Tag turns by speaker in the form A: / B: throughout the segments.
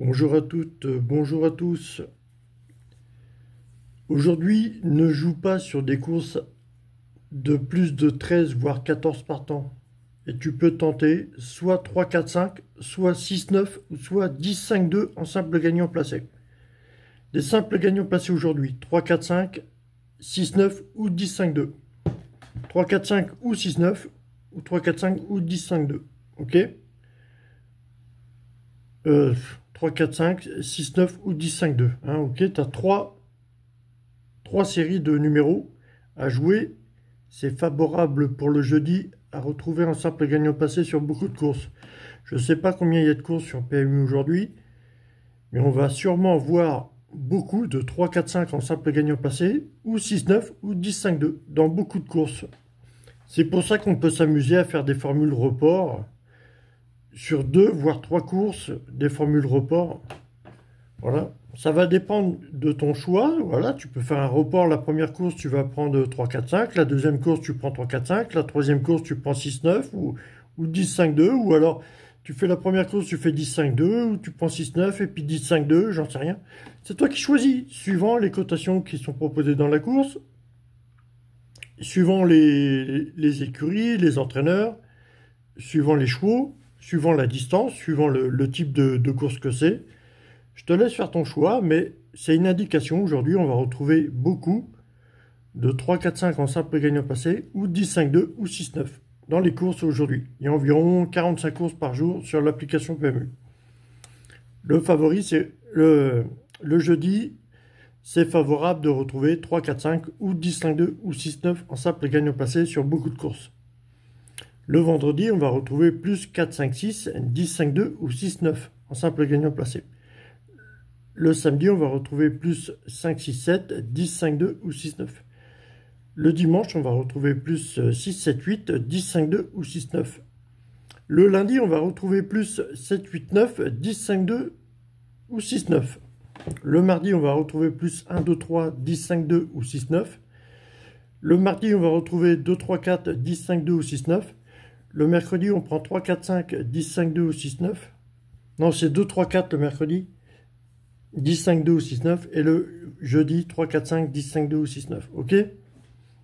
A: Bonjour à toutes, bonjour à tous. Aujourd'hui, ne joue pas sur des courses de plus de 13 voire 14 partants. Et tu peux tenter soit 3, 4, 5, soit 6, 9, ou soit 10, 5, 2 en simple gagnant placé. Les simples gagnants placés aujourd'hui, 3, 4, 5, 6, 9 ou 10, 5, 2. 3, 4, 5 ou 6, 9, ou 3, 4, 5 ou 10, 5, 2. Ok 3, 4, 5, 6, 9 ou 10, 5, 2. Hein, ok, tu as trois séries de numéros à jouer. C'est favorable pour le jeudi à retrouver un simple gagnant passé sur beaucoup de courses. Je ne sais pas combien il y a de courses sur PMU aujourd'hui, mais on va sûrement voir beaucoup de 3, 4, 5 en simple gagnant passé, ou 6, 9 ou 10, 5, 2 dans beaucoup de courses. C'est pour ça qu'on peut s'amuser à faire des formules report sur 2 voire 3 courses, des formules report. Voilà. Ça va dépendre de ton choix. Voilà, tu peux faire un report. La première course, tu vas prendre 3, 4, 5. La deuxième course, tu prends 3, 4, 5. La troisième course, tu prends 6, 9 ou 10, 5, 2. Ou alors, tu fais la première course, tu fais 10, 5, 2. Ou tu prends 6, 9 et puis 10, 5, 2. J'en sais rien. C'est toi qui choisis, suivant les cotations qui sont proposées dans la course, suivant les écuries, les entraîneurs, suivant les chevaux, suivant la distance, suivant le type de course que c'est. Je te laisse faire ton choix, mais c'est une indication. Aujourd'hui, on va retrouver beaucoup de 3, 4, 5 en simple gagnant passé, ou 10, 5, 2 ou 6, 9 dans les courses aujourd'hui. Il y a environ 45 courses par jour sur l'application PMU. Le favori, c'est le jeudi, c'est favorable de retrouver 3, 4, 5 ou 10, 5, 2 ou 6, 9 en simple gagnant passé sur beaucoup de courses. Le vendredi, on va retrouver plus 4, 5, 6, 10, 5, 2 ou 6, 9 en simple gagnant placé. Le samedi, on va retrouver plus 5, 6, 7, 10, 5, 2 ou 6, 9. Le dimanche, on va retrouver plus 6, 7, 8, 10, 5, 2 ou 6, 9. Le lundi, on va retrouver plus 7, 8, 9, 10, 5, 2 ou 6, 9. Le mardi, on va retrouver plus 1, 2, 3, 10, 5, 2 ou 6, 9. Le mardi, on va retrouver 2, 3, 4, 10, 5, 2 ou 6, 9. Le mercredi, on prend 3, 4, 5, 10, 5, 2 ou 6, 9. Non, c'est 2, 3, 4 le mercredi. 10, 5, 2 ou 6, 9. Et le jeudi, 3, 4, 5, 10, 5, 2 ou 6, 9. Ok?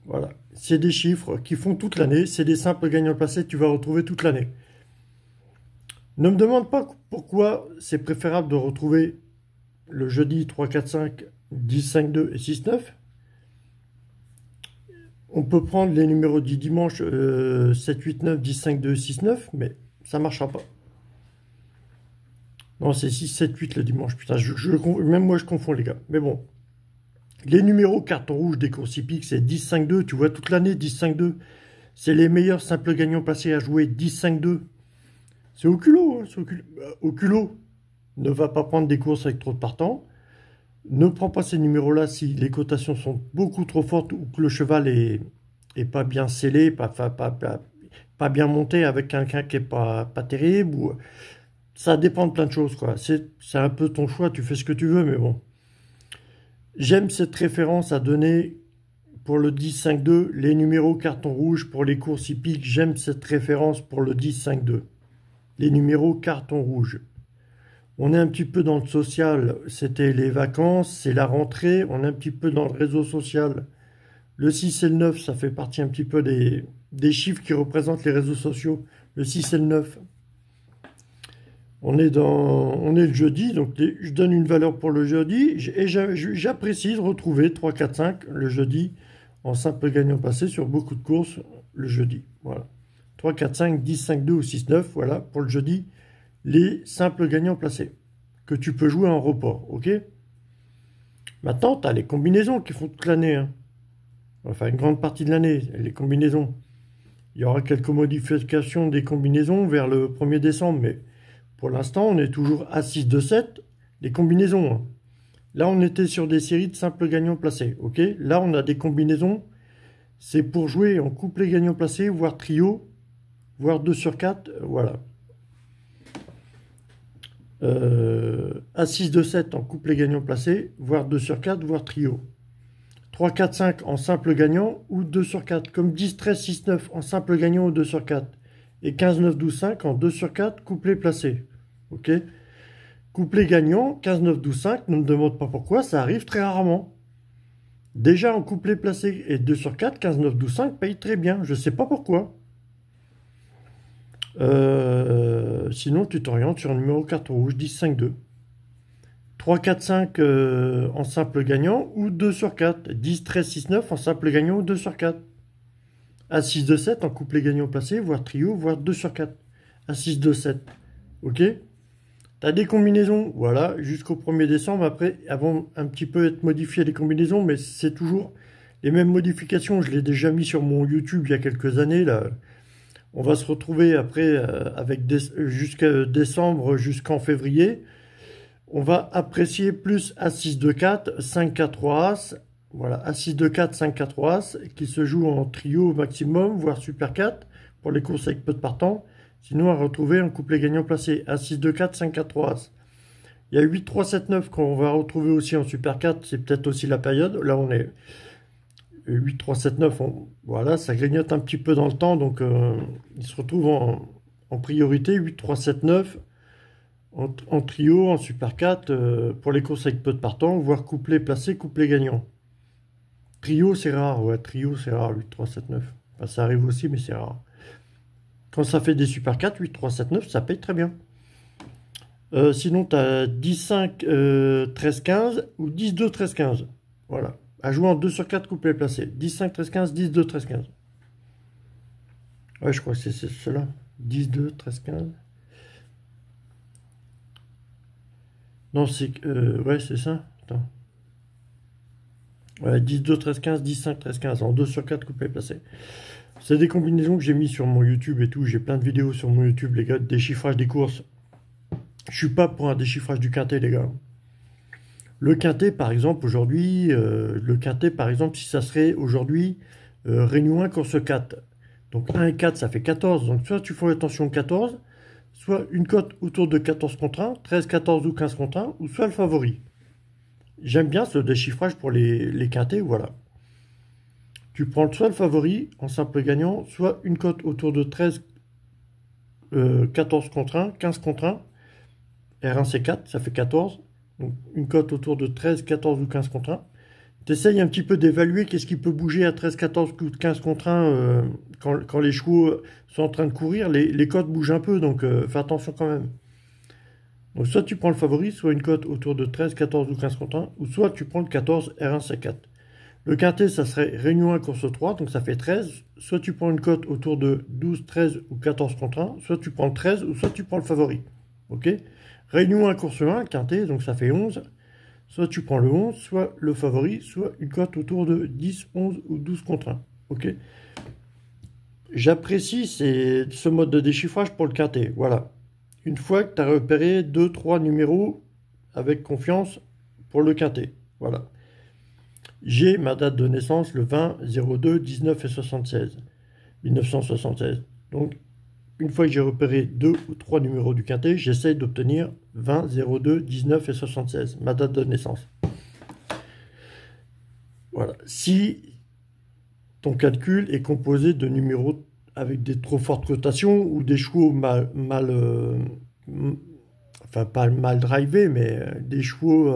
A: Voilà. C'est des chiffres qui font toute l'année. C'est des simples gagnants placés que tu vas retrouver toute l'année. Ne me demande pas pourquoi c'est préférable de retrouver le jeudi 3, 4, 5, 10, 5, 2 et 6, 9. On peut prendre les numéros du dimanche 7, 8, 9, 10, 5, 2, 6, 9, mais ça ne marchera pas. Non, c'est 6, 7, 8 le dimanche. Putain, même moi, je confonds, les gars. Mais bon. Les numéros carton rouge des courses hippiques, c'est 10, 5, 2. Tu vois, toute l'année, 10, 5, 2. C'est les meilleurs simples gagnants passés à jouer 10, 5, 2. C'est au culot. Hein, au culot. Ne va pas prendre des courses avec trop de partants. Ne prends pas ces numéros-là si les cotations sont beaucoup trop fortes ou que le cheval est pas bien scellé, pas bien monté avec quelqu'un qui n'est pas terrible. Ou... Ça dépend de plein de choses, quoi. C'est un peu ton choix, tu fais ce que tu veux, mais bon. J'aime cette référence à donner pour le 10-5-2, les numéros carton rouge pour les courses hippiques. J'aime cette référence pour le 10-5-2. Les numéros carton rouge. On est un petit peu dans le social, c'était les vacances, c'est la rentrée, on est un petit peu dans le réseau social. Le 6 et le 9, ça fait partie un petit peu des chiffres qui représentent les réseaux sociaux. Le 6 et le 9. On est le jeudi, donc je donne une valeur pour le jeudi et j'apprécie de retrouver 3, 4, 5 le jeudi en simple gagnant passé sur beaucoup de courses le jeudi. Voilà. 3, 4, 5, 10, 5, 2 ou 6, 9, voilà pour le jeudi, les simples gagnants placés que tu peux jouer en report, ok? Maintenant, tu as les combinaisons qui font toute l'année, hein. Enfin une grande partie de l'année, les combinaisons. Il y aura quelques modifications des combinaisons vers le 1er décembre, mais pour l'instant, on est toujours à 6, 2, 7, les combinaisons. Hein. Là, on était sur des séries de simples gagnants placés. Ok. Là, on a des combinaisons. C'est pour jouer en couplet gagnant placé, voire trio, voire 2 sur 4. Voilà. À 6, 2, 7 en couplet gagnant placé, voire 2 sur 4, voire trio. 3, 4, 5 en simple gagnant ou 2 sur 4. Comme 10, 13, 6, 9 en simple gagnant ou 2 sur 4. Et 15, 9, 12, 5 en 2 sur 4, couplet placé. Ok. Couplet gagnant, 15, 9, 12, 5, ne me demande pas pourquoi, ça arrive très rarement. Déjà en couplet placé et 2 sur 4, 15, 9, 12, 5 paye très bien, je ne sais pas pourquoi. Sinon, tu t'orientes sur un numéro carton rouge, 10, 5, 2. 3, 4, 5 en simple gagnant ou 2 sur 4. 10, 13, 6, 9 en simple gagnant ou 2 sur 4. A6, 2, 7 en couplet gagnant placé, voire trio, voire 2 sur 4. A6, 2, 7. Ok? Tu as des combinaisons, voilà, jusqu'au 1er décembre. Après, elles vont un petit peu être modifiées les combinaisons, mais c'est toujours les mêmes modifications. Je l'ai déjà mis sur mon YouTube il y a quelques années, là. On va se retrouver après avec jusqu'à décembre, jusqu'en février. On va apprécier plus As6, 2, 4, 5, 4, 3, As. Voilà, As6, 2, 4, 5, 4, 3, As, qui se joue en trio au maximum, voire super 4, pour les courses avec peu de partants. Sinon, à retrouver un couplet gagnant placé. As6, 2, 4, 5, 4, 3, As. Il y a 8, 3, 7, 9 qu'on va retrouver aussi en super 4. C'est peut-être aussi la période. Là, on est 8, 3, 7, 9. Voilà, ça grignote un petit peu dans le temps. Donc, il se retrouve en priorité. 8, 3, 7, 9. En trio, en super 4, pour les courses avec peu de partants, voire couplet placé, couplet gagnant. Trio, c'est rare, ouais, trio, c'est rare, 8, 3, 7, 9. Enfin, ça arrive aussi, mais c'est rare. Quand ça fait des super 4, 8, 3, 7, 9, ça paye très bien. Sinon, tu as 10, 5, 13, 15 ou 10, 2, 13, 15. Voilà. À jouer en 2 sur 4 couplets placés. 10, 5, 13, 15, 10, 2, 13, 15. Ouais, je crois que c'est cela. 10, 2, 13, 15. Non, c'est... ouais, c'est ça. Attends. Ouais, 10, 2, 13, 15, 10, 5, 13, 15. En 2 sur 4 couplets placés. C'est des combinaisons que j'ai mis sur mon YouTube et tout. J'ai plein de vidéos sur mon YouTube, les gars, de déchiffrage des courses. Je suis pas pour un déchiffrage du quintet, les gars. Le quintet, par exemple, aujourd'hui, si ça serait aujourd'hui Réunion 1, course 4. Donc 1 et 4, ça fait 14. Donc soit tu fais attention 14, soit une cote autour de 14 contre 1, 13, 14 ou 15 contre 1, ou soit le favori. J'aime bien ce déchiffrage pour les quintets, voilà. Tu prends soit le favori en simple gagnant, soit une cote autour de 13, 14 contre 1, 15 contre 1. R1, C4, ça fait 14. Donc une cote autour de 13, 14 ou 15 contre 1. Tu essayes un petit peu d'évaluer qu'est-ce qui peut bouger à 13, 14 ou 15 contre 1 quand les chevaux sont en train de courir. Les cotes bougent un peu, donc fais attention quand même. Donc soit tu prends le favori, soit une cote autour de 13, 14 ou 15 contre 1, ou soit tu prends le 14, R1, C4. Le quintet, ça serait Réunion 1, course 3, donc ça fait 13. Soit tu prends une cote autour de 12, 13 ou 14 contre 1, soit tu prends le 13, ou soit tu prends le favori. Ok? Réunion 1, course 1, quintet, donc ça fait 11. Soit tu prends le 11, soit le favori, soit une cote autour de 10, 11 ou 12 contre 1. Ok? J'apprécie ce mode de déchiffrage pour le quintet. Voilà. Une fois que tu as repéré 2-3 numéros avec confiance pour le quintet. Voilà. J'ai ma date de naissance le 20 02 19 et 76. 1976. Donc, une fois que j'ai repéré 2 ou 3 numéros du quintet, j'essaye d'obtenir 20 02 19 et 76. Ma date de naissance. Voilà. Si ton calcul est composé de numéros avec des trop fortes cotations ou des chevaux enfin pas mal drivés, mais des chevaux,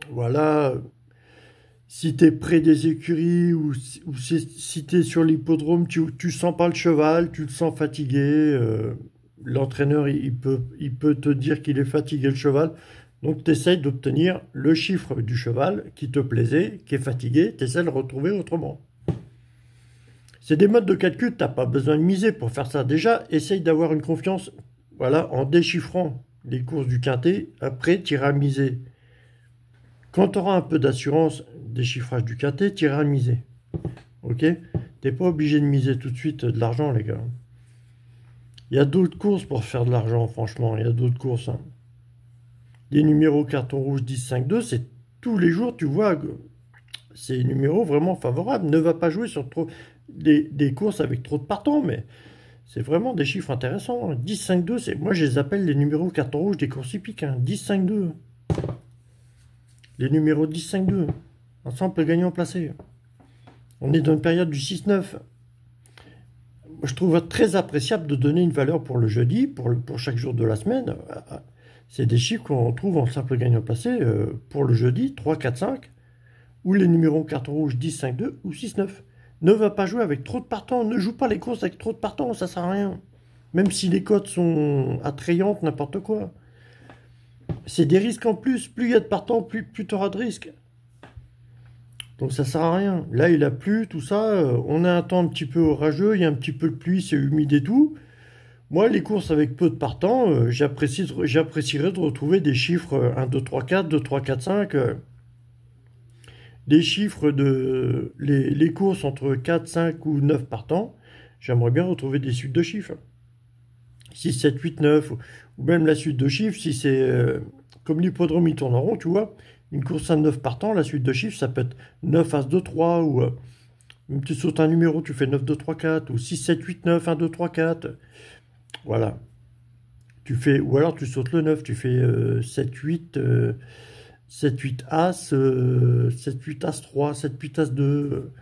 A: voilà. Si tu es près des écuries ou si tu es sur l'hippodrome, tu sens pas le cheval, tu le sens fatigué. L'entraîneur, il peut te dire qu'il est fatigué le cheval. Donc tu essaies d'obtenir le chiffre du cheval qui te plaisait, qui est fatigué. Tu essaies de le retrouver autrement. C'est des modes de calcul, tu n'as pas besoin de miser pour faire ça. Déjà, essaye d'avoir une confiance, voilà, en déchiffrant les courses du quintet. Après, tu iras miser. Quand tu auras un peu d'assurance, déchiffrage du quintet, tu iras miser. Ok? Tu n'es pas obligé de miser tout de suite de l'argent, les gars. Il y a d'autres courses pour faire de l'argent, franchement. Il y a d'autres courses. Hein. Les numéros carton rouge 10, 5, 2, c'est tous les jours, tu vois, c'est des numéros vraiment favorables. Ne va pas jouer sur des courses avec trop de partants, mais c'est vraiment des chiffres intéressants. Hein. 10, 5, 2, moi je les appelle les numéros carton rouge des courses hippiques. Hein. 10, 5, 2. Les numéros 10, 5, 2. Ensemble gagnant placé. On est dans une période du 6-9. Je trouve très appréciable de donner une valeur pour le jeudi, pour chaque jour de la semaine. C'est des chiffres qu'on retrouve en simple gagnant placé pour le jeudi 3, 4, 5, ou les numéros carton rouge 10, 5, 2 ou 6, 9. Ne va pas jouer avec trop de partants, ne joue pas les courses avec trop de partants, ça sert à rien. Même si les cotes sont attrayantes, n'importe quoi. C'est des risques en plus, plus il y a de partants, plus tu auras de risques. Donc ça sert à rien. Là il a plu, tout ça, on a un temps un petit peu orageux, il y a un petit peu de pluie, c'est humide et tout. Moi, les courses avec peu de partants, j'apprécierais de retrouver des chiffres 1, 2, 3, 4, 2, 3, 4, 5. Des chiffres de les courses entre 4, 5 ou 9 partants. J'aimerais bien retrouver des suites de chiffres. 6, 7, 8, 9. Ou même la suite de chiffres, si c'est comme l'hippodrome, il tourne en rond, tu vois. Une course à 9 partants, la suite de chiffres, ça peut être 9, As, 2, 3. Ou même tu sautes un numéro, tu fais 9, 2, 3, 4. Ou 6, 7, 8, 9, 1, 2, 3, 4. Voilà. Tu fais, ou alors tu sautes le 9, tu fais 7, 8, 7, 8 As, 7, 8 As 3, 7, 8 As 2.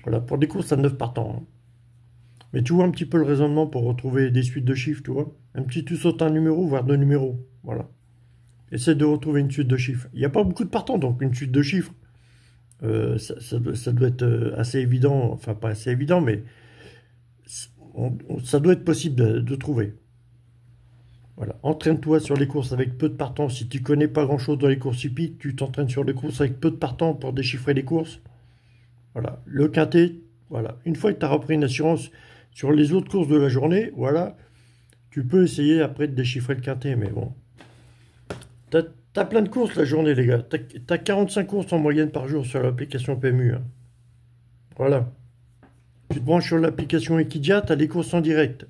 A: Voilà, pour des courses à 9 partants. Hein. Mais tu vois un petit peu le raisonnement pour retrouver des suites de chiffres, tu vois. Un petit, tu sautes un numéro, voire deux numéros. Voilà. Essaie de retrouver une suite de chiffres. Il n'y a pas beaucoup de partants, donc une suite de chiffres. Ça doit être assez évident, enfin pas assez évident, mais ça doit être possible de trouver. Voilà. Entraîne-toi sur les courses avec peu de partants. Si tu connais pas grand-chose dans les courses hippiques, tu t'entraînes sur les courses avec peu de partants pour déchiffrer les courses. Voilà. Le quintet, voilà. Une fois que tu as repris une assurance sur les autres courses de la journée, voilà, tu peux essayer après de déchiffrer le quintet, mais bon. T'as plein de courses la journée, les gars. T'as 45 courses en moyenne par jour sur l'application PMU. Hein. Voilà. Tu te branches sur l'application Equidia, t'as les courses en direct.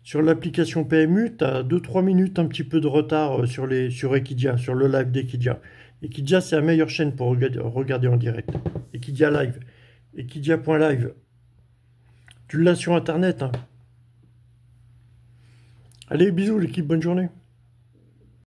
A: Sur l'application PMU, tu as 2-3 minutes un petit peu de retard sur Equidia, sur le live d'Equidia. Equidia, c'est la meilleure chaîne pour regarder en direct. Equidia Live. Equidia.live. Tu l'as sur Internet. Hein. Allez, bisous l'équipe, bonne journée.